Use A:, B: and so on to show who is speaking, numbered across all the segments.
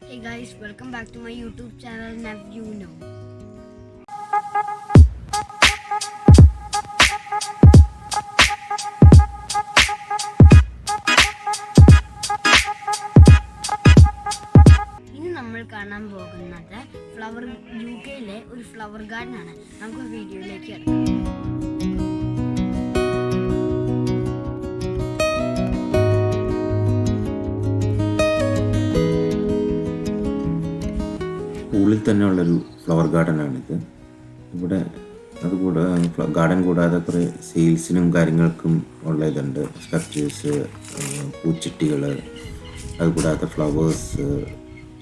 A: Hey guys, welcome back to my YouTube channel nowUknow. ഇനി നമ്മൾ കാണാൻ പോകുന്നത് യുകെയിലെ ഒരു ഫ്ലവർ ഗാർഡൻ ആണ്. നമുക്ക് വീഡിയോയിലേക്ക് കിടക്കാം.
B: പൂളിൽ തന്നെയുള്ളൊരു ഫ്ലവർ ഗാർഡനാണിത്. ഇവിടെ ഗാർഡൻ കൂടാതെ കുറേ സെയിൽസിനും കാര്യങ്ങൾക്കും ഉള്ള ഇതുണ്ട്. സ്കൾപ്ചേഴ്സ്, പൂച്ചട്ടികൾ, അതുകൂടാതെ ഫ്ലവേഴ്സ്,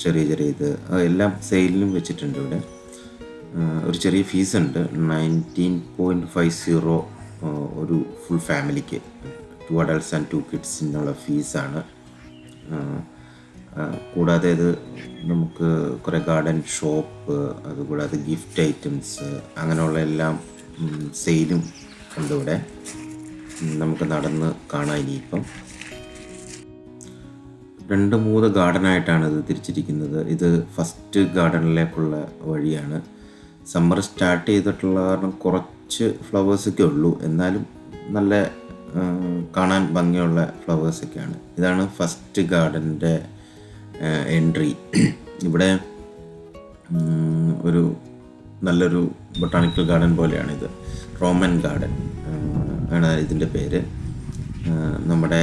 B: ചെറിയ ഇത് എല്ലാം സെയിലിനും വെച്ചിട്ടുണ്ട്. ഇവിടെ ഒരു ചെറിയ ഫീസുണ്ട്. 19.50 ഒരു ഫുൾ ഫാമിലിക്ക്, 2 adults and 2 kidsനുള്ള ഫീസാണ്. കൂടാതെ ഇത് നമുക്ക് കുറേ ഗാർഡൻ ഷോപ്പ്, അതുകൂടാതെ ഗിഫ്റ്റ് ഐറ്റംസ്, അങ്ങനെയുള്ള എല്ലാം സെയിലും ഉണ്ട് ഇവിടെ. നമുക്ക് നടന്ന് കാണാം. ഇനിയിപ്പം 2-3 ഗാർഡനായിട്ടാണ് ഇത് തിരിച്ചിരിക്കുന്നത്. ഇത് ഫസ്റ്റ് ഗാർഡനിലേക്കുള്ള വഴിയാണ്. സമ്മർ സ്റ്റാർട്ട് ചെയ്തിട്ടുള്ള കാരണം കുറച്ച് ഫ്ലവേഴ്സൊക്കെ ഉള്ളൂ, എന്നാലും നല്ല കാണാൻ ഭംഗിയുള്ള ഫ്ലവേഴ്സൊക്കെയാണ്. ഇതാണ് ഫസ്റ്റ് ഗാർഡൻ്റെ എൻട്രി. ഇവിടെ ഒരു നല്ലൊരു ബൊട്ടാണിക്കൽ ഗാർഡൻ പോലെയാണിത്. റോമൻ ഗാർഡൻ ആണ് ഇതിൻ്റെ പേര്. നമ്മുടെ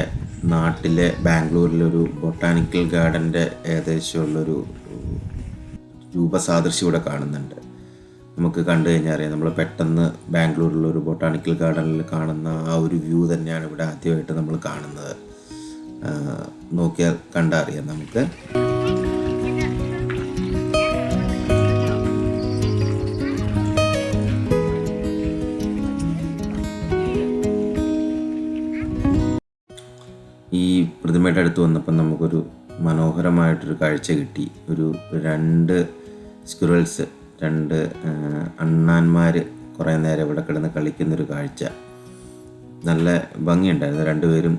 B: നാട്ടിലെ ബാംഗ്ലൂരിലൊരു ബൊട്ടാണിക്കൽ ഗാർഡൻ്റെ ഏകദേശമുള്ളൊരു രൂപസാദൃശ്യം ഇവിടെ കാണുന്നുണ്ട്. നമുക്ക് കണ്ടു കഴിഞ്ഞാൽ അറിയാം, നമ്മൾ പെട്ടെന്ന് ബാംഗ്ലൂരിലൊരു ബൊട്ടാണിക്കൽ ഗാർഡനിൽ കാണുന്ന ആ ഒരു വ്യൂ തന്നെയാണ് ഇവിടെ ആദ്യമായിട്ട് നമ്മൾ കാണുന്നത്. നോക്കിയാൽ കണ്ടറിയാം നമുക്ക്. ഈ പ്രതിമയുടെ അടുത്ത് വന്നപ്പോൾ നമുക്കൊരു മനോഹരമായിട്ടൊരു കാഴ്ച കിട്ടി. ഒരു 2 സ്ക്വിറൽസ്, 2 അണ്ണാന്മാർ കുറേ നേരം ഇവിടെ കിടന്ന് കളിക്കുന്നൊരു കാഴ്ച. നല്ല ഭംഗിയുണ്ടായിരുന്നു. 2 പേരും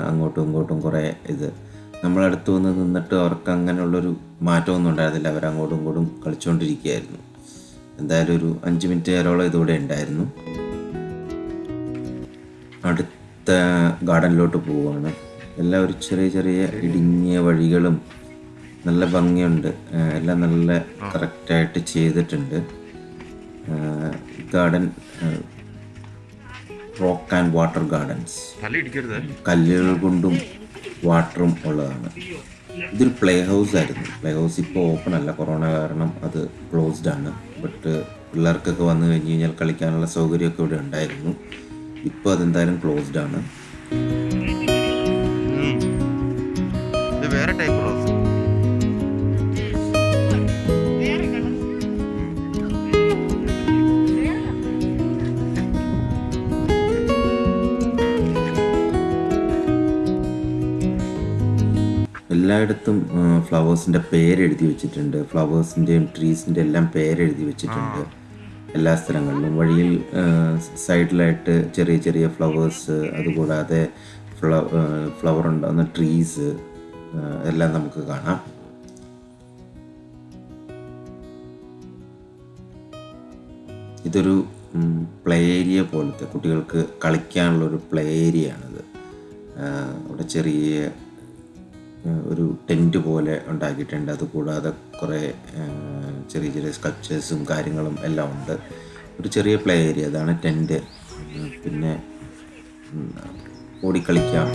B: അങ്ങോട്ടും ഇങ്ങോട്ടും കുറേ ഇത്. നമ്മളടുത്ത് വന്ന് നിന്നിട്ട് അവർക്ക് അങ്ങനെയുള്ളൊരു മാറ്റമൊന്നും ഉണ്ടായിരുന്നില്ല. അവരങ്ങോട്ടും ഇങ്ങോട്ടും കളിച്ചുകൊണ്ടിരിക്കുകയായിരുന്നു. എന്തായാലും ഒരു 5 മിനിറ്റ് നേരമോളം ഇതിവിടെ ഉണ്ടായിരുന്നു. അടുത്ത ഗാർഡനിലോട്ട് പോവുകയാണ്. എല്ലാം ഒരു ചെറിയ ഇടുങ്ങിയ വഴികളും നല്ല ഭംഗിയുണ്ട്. എല്ലാം നല്ല കറക്റ്റായിട്ട് ചെയ്തിട്ടുണ്ട്. Garden rock and water gardens, കല്ലുകൾ കൊണ്ടും വാട്ടറും ഉള്ളതാണ്. ഇതൊരു പ്ലേ ഹൗസ് ആയിരുന്നു. പ്ലേ ഹൗസ് ഇപ്പോൾ ഓപ്പൺ അല്ല, കൊറോണ കാരണം അത് ക്ലോസ്ഡ് ആണ്. ബട്ട് പിള്ളേർക്കൊക്കെ വന്നു കഴിഞ്ഞ് കഴിഞ്ഞാൽ കളിക്കാനുള്ള സൗകര്യമൊക്കെ ഇവിടെ ഉണ്ടായിരുന്നു. ഇപ്പോൾ അതെന്തായാലും ക്ലോസ്ഡ് ആണ്.
C: വേറെ ടൈപ്പ് റോസ്.
B: എല്ലായിടത്തും ഫ്ലവേഴ്സിൻ്റെ പേരെഴുതി വെച്ചിട്ടുണ്ട്. ഫ്ലവേഴ്സിൻ്റെയും ട്രീസിൻ്റെ എല്ലാം പേരെഴുതി വെച്ചിട്ടുണ്ട് എല്ലാ സ്ഥലങ്ങളിലും. വഴിയിൽ സൈഡിലായിട്ട് ചെറിയ ഫ്ലവേഴ്സ്, അതുകൂടാതെ ഫ്ലവർ ഉണ്ടാകുന്ന ട്രീസ് എല്ലാം നമുക്ക് കാണാം. ഇതൊരു പ്ലേ ഏരിയ പോലത്തെ, കുട്ടികൾക്ക് കളിക്കാനുള്ളൊരു പ്ലേ ഏരിയ ആണിത്. അവിടെ ചെറിയ ഒരു ടെൻറ്റ് പോലെ ഉണ്ടാക്കിയിട്ടുണ്ട്. അതുകൂടാതെ കുറേ ചെറിയ സ്കൾപ്ചേഴ്സും കാര്യങ്ങളും എല്ലാം ഉണ്ട്. ഒരു ചെറിയ പ്ലേ ഏരിയ, അതാണ് ടെൻറ്റ്. പിന്നെ ഓടിക്കളിക്കാം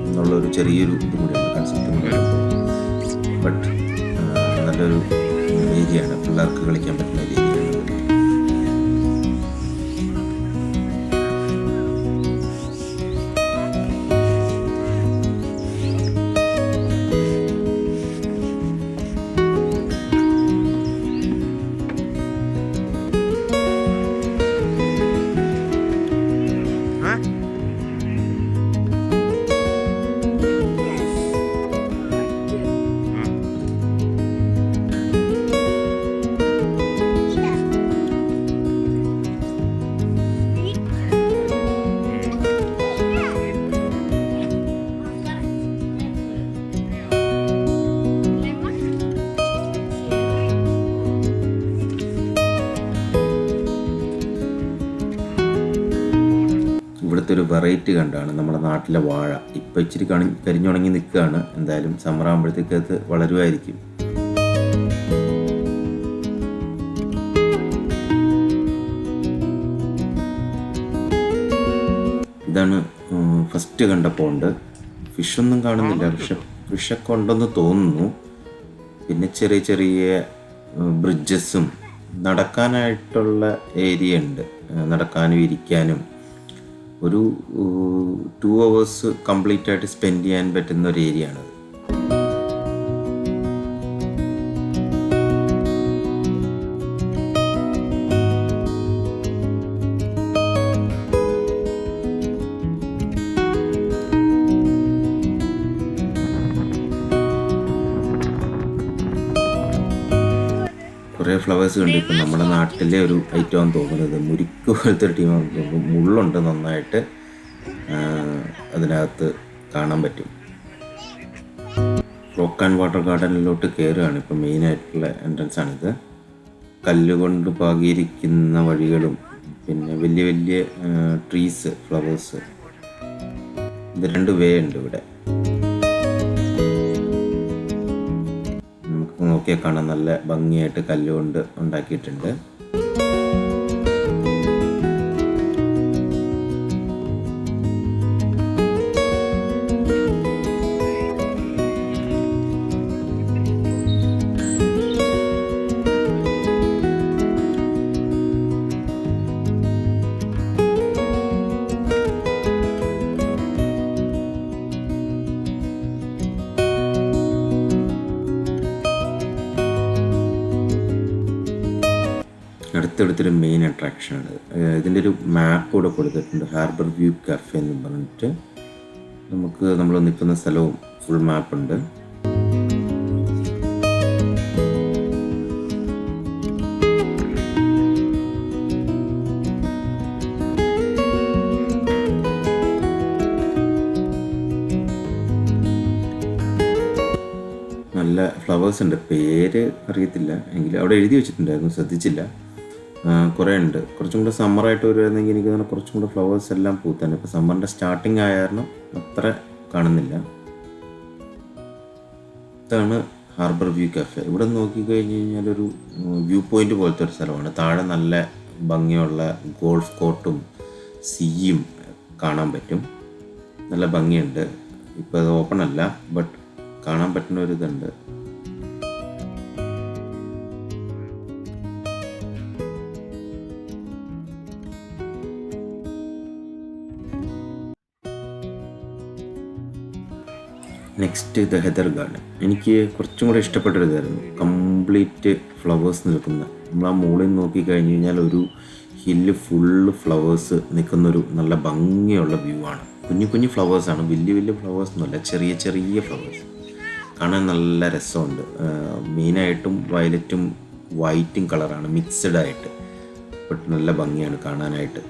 B: എന്നുള്ളൊരു ചെറിയൊരു ഇത് കൂടിയുണ്ട്, കൺസെപ്റ്റും കൂടിയുണ്ട്. ബട്ട് നല്ലൊരു ഏരിയയാണ്, പിള്ളേർക്ക് കളിക്കാൻ പറ്റുന്ന ഒരു ഏരിയയാണ്. ഇപ്പോഴത്തെ ഒരു വെറൈറ്റി കണ്ടാണ് നമ്മുടെ നാട്ടിലെ വാഴ. ഇപ്പോൾ ഇച്ചിരി കരിഞ്ഞുണങ്ങി നിൽക്കുകയാണ്. എന്തായാലും സമ്മർ ആകുമ്പോഴത്തേക്ക് അത് വളരുമായിരിക്കും. ഇതാണ് ഫസ്റ്റ് കണ്ട പോണ്ട്. ഫിഷൊന്നും കാണുന്നില്ല, പക്ഷെ ഫിഷൊക്കെ ഉണ്ടെന്ന് തോന്നുന്നു. പിന്നെ ചെറിയ ചെറിയ ബ്രിഡ്ജസും നടക്കാനായിട്ടുള്ള ഏരിയ ഉണ്ട്. നടക്കാനും ഇരിക്കാനും ഒരു 2 hours കംപ്ലീറ്റ് ആയിട്ട് സ്പെൻഡ് ചെയ്യാൻ പറ്റുന്ന ഒരു ഏരിയ ആണത്. കുറേ ഫ്ലവേഴ്സ് കണ്ട്. ഇപ്പം നമ്മുടെ നാട്ടിലെ ഒരു ഐറ്റമാണെന്ന് തോന്നുന്നത്. മുരിക്ക് പോലത്തെ ഒരു ടീമാണെന്ന് തോന്നുന്നു. മുള്ളുണ്ട് നന്നായിട്ട്, അതിനകത്ത് കാണാൻ പറ്റും. റോക്ക് ആൻഡ് വാട്ടർ ഗാർഡനിലോട്ട് കയറുകയാണ് ഇപ്പം. മെയിനായിട്ടുള്ള എൻട്രൻസ് ആണിത്. കല്ലുകൊണ്ട് പാകിയിരിക്കുന്ന വഴികളും പിന്നെ വലിയ വലിയ ട്രീസ്, ഫ്ലവേഴ്സ്. ഇത് 2 വേ ഉണ്ട് ഇവിടെ. നോക്കിയാൽ കാണാൻ നല്ല ഭംഗിയായിട്ട് കല്ലുകൊണ്ട് ഉണ്ടാക്കിയിട്ടുണ്ട്. അടുത്തടുത്തൊരു മെയിൻ അട്രാക്ഷനാണ്. ഇതിൻ്റെ ഒരു മാപ്പ് കൂടെ കൊടുത്തിട്ടുണ്ട്. ഹാർബർ വ്യൂ കഫേ എന്ന് പറഞ്ഞിട്ട് നമ്മൾ നിൽക്കുന്ന സ്ഥലവും ഫുൾ മാപ്പുണ്ട്. നല്ല ഫ്ലവേഴ്സ് ഉണ്ട്. പേര് അറിയത്തില്ല എങ്കിലും അവിടെ എഴുതി വെച്ചിട്ടുണ്ടായിരുന്നു, ശ്രദ്ധിച്ചില്ല. കുറേ ഉണ്ട്. കുറച്ചും കൂടെ സമ്മറായിട്ട് വരുമായിരുന്നെങ്കിൽ എനിക്ക് തോന്നുന്നു കുറച്ചും കൂടെ ഫ്ലവേഴ്സ് എല്ലാം പൂത്തന്നെ. ഇപ്പോൾ സമ്മറിൻ്റെ സ്റ്റാർട്ടിങ് ആയ കാരണം അത്ര കാണുന്നില്ല. ഇതാണ് ഹാർബർ വ്യൂ കഫേ. ഇവിടെ നോക്കിക്കഴിഞ്ഞ് കഴിഞ്ഞാൽ ഒരു വ്യൂ പോയിൻ്റ് പോലത്തെ ഒരു സ്ഥലമാണ്. താഴെ നല്ല ഭംഗിയുള്ള ഗോൾഫ് കോർട്ടും സീയും കാണാൻ പറ്റും. നല്ല ഭംഗിയുണ്ട്. ഇപ്പോൾ അത് ഓപ്പൺ അല്ല, ബട്ട് കാണാൻ പറ്റുന്ന ഒരു ഇതുണ്ട്. Next the Heather garden. എനിക്ക് കുറച്ചും കൂടെ ഇഷ്ടപ്പെട്ടൊരു ഇതായിരുന്നു. കംപ്ലീറ്റ് ഫ്ലവേഴ്സ് നിൽക്കുന്ന, നമ്മൾ ആ മുകളിൽ നിന്ന് നോക്കിക്കഴിഞ്ഞ് കഴിഞ്ഞാൽ ഒരു ഹില്ല് ഫുള്ള് ഫ്ലവേഴ്സ് നിൽക്കുന്നൊരു നല്ല ഭംഗിയുള്ള വ്യൂ ആണ്. കുഞ്ഞു കുഞ്ഞു ഫ്ലവേഴ്സാണ്, വലിയ വലിയ ഫ്ലവേഴ്സ് ഒന്നുമല്ല, ചെറിയ ചെറിയ ഫ്ലവേഴ്സ്. കാണാൻ നല്ല രസമുണ്ട്. മെയിനായിട്ടും വയലറ്റും വൈറ്റും കളറാണ് മിക്സഡ് ആയിട്ട്. ബട്ട് നല്ല ഭംഗിയാണ് കാണാനായിട്ട്.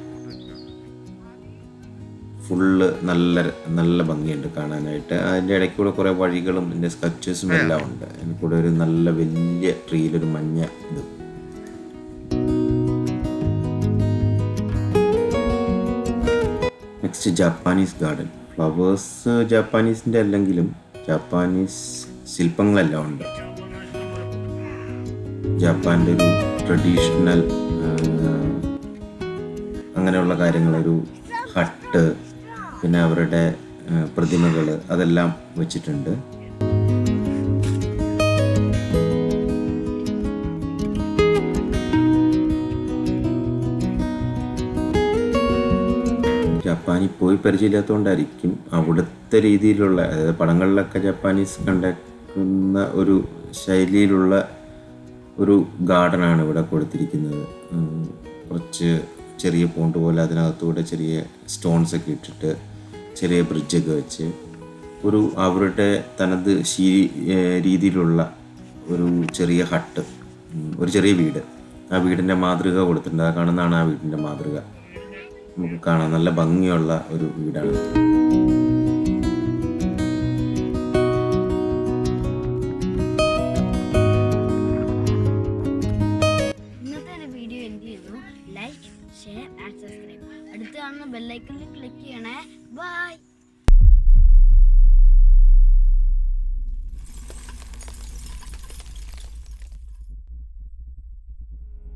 B: ഫുള്ള് നല്ല നല്ല ഭംഗിയുണ്ട് കാണാനായിട്ട്. അതിൻ്റെ ഇടയ്ക്കൂടെ കുറേ വഴികളും എൻ്റെ സ്കച്ചസും എല്ലാം ഉണ്ട്. എനിക്കൂടെ ഒരു നല്ല വലിയ ട്രീയിലൊരു മഞ്ഞ ഇത്. Next Japanese garden. ഫ്ലവേഴ്സ് ജാപ്പാനീസിൻ്റെ അല്ലെങ്കിലും ജാപ്പാനീസ് ശില്പങ്ങളെല്ലാം ഉണ്ട്. ജപ്പാൻ്റെ ഒരു ട്രഡീഷണൽ അങ്ങനെയുള്ള കാര്യങ്ങൾ, ഒരു ഹട്ട്, പിന്നെ അവരുടെ പ്രതിമകൾ, അതെല്ലാം വെച്ചിട്ടുണ്ട്. ജപ്പാനിൽ പോയി പരിചയമില്ലാത്തതുകൊണ്ടായിരിക്കും അവിടുത്തെ രീതിയിലുള്ള, അതായത് പടങ്ങളിലൊക്കെ ജപ്പാനീസ് കണ്ടുന്ന ഒരു ശൈലിയിലുള്ള ഒരു ഗാർഡനാണ് ഇവിടെ കൊടുത്തിരിക്കുന്നത്. കുറച്ച് ചെറിയ പോണ്ട് പോലെ അതിനകത്തൂടെ ചെറിയ സ്റ്റോൺസ് ഒക്കെ ഇട്ടിട്ട് ചെറിയ ബ്രിഡ്ജൊക്കെ വെച്ച് ഒരു അവരുടെ തനത് രീതിയിലുള്ള ഒരു ചെറിയ ഹട്ട്, ഒരു ചെറിയ വീട്. ആ വീടിൻ്റെ മാതൃക കൊടുത്തിട്ടുണ്ട്. ആ കാണുന്നതാണ് ആ വീടിൻ്റെ മാതൃക. നമുക്ക് കാണാം, നല്ല ഭംഗിയുള്ള ഒരു വീടാണ്.
A: ഇന്നത്തെ വീഡിയോ ചെയ്യുന്നു. Like, share and subscribe. അടുത്ത് കാണുന്ന ബെല്ലൈക്കണിൽ ക്ലിക്ക് ചെയ്യണേ.